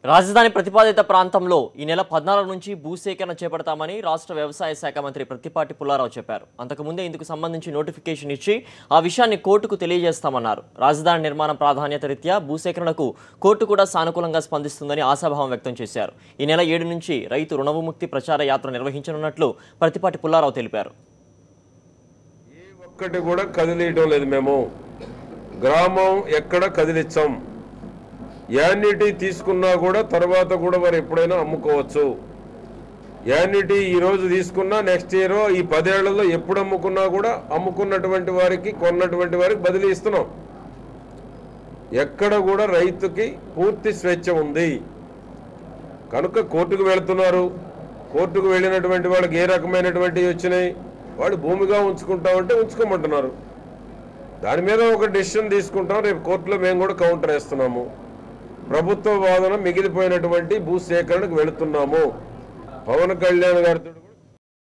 రాజధాని ప్రతిపాదిత ప్రాంతంలో ఈ నెల 14 నుంచి భూసేకరణ చేపడతామని రాష్ట్ర వ్యవసాయ శాఖ మంత్రి ప్రత్తిపాటి పుల్లారావు చెప్పారు. అంతకుముందే ఇందుకు సంబంధించి నోటిఫికేషన్ ఇచ్చి ఆ విషయాన్ని కోర్టుకు తెలియజేస్తామన్నారు. రాజధాని నిర్మాణం ప్రాధాన్యత రీత్యా భూసేకరణకు కోర్టు కూడా సానుకూలంగా స్పందిస్తుందని ఆశాభావం వ్యక్తం చేశారు. ఈ నెల 7 నుంచి రైతు రుణవిముక్తి ప్రచార యాత్ర నిర్వహించనున్నట్లు ప్రత్తిపాటి పుల్లారావు తెలిపారు. ఒక్కటి కూడా కదిలియడం లేదు. మేము గ్రామం ఎక్కడ కదిలించాం. యాన్యుటీ తీసుకున్నా కూడా తర్వాత కూడా వారు ఎప్పుడైనా అమ్ముకోవచ్చు. యాన్యుటీ ఈరోజు తీసుకున్నా నెక్స్ట్ ఇయర్ ఈ 10 ఏళ్లలో ఎప్పుడు అమ్ముకున్నా కూడా అమ్ముకున్నటువంటి వారికి కొన్నటువంటి వారికి బదిలీ ఇస్తున్నాం. ఎక్కడ కూడా రైతుకి పూర్తి స్వేచ్ఛ ఉంది కనుక కోర్టుకు వెళుతున్నారు. కోర్టుకు వెళ్ళినటువంటి వాళ్ళకి ఏ రకమైనటువంటివి వచ్చినాయి వాళ్ళు భూమిగా ఉంచుకుంటామంటే ఉంచుకోమంటున్నారు. దాని మీద ఒక డెసిషన్ తీసుకుంటాం. రేపు కోర్టులో మేము కూడా కౌంటర్ వేస్తున్నాము. ప్రభుత్వ వాదన మిగిలిపోయినటువంటి భూసేకరణకు వెళుతున్నాము. పవన్ కళ్యాణ్ గారితో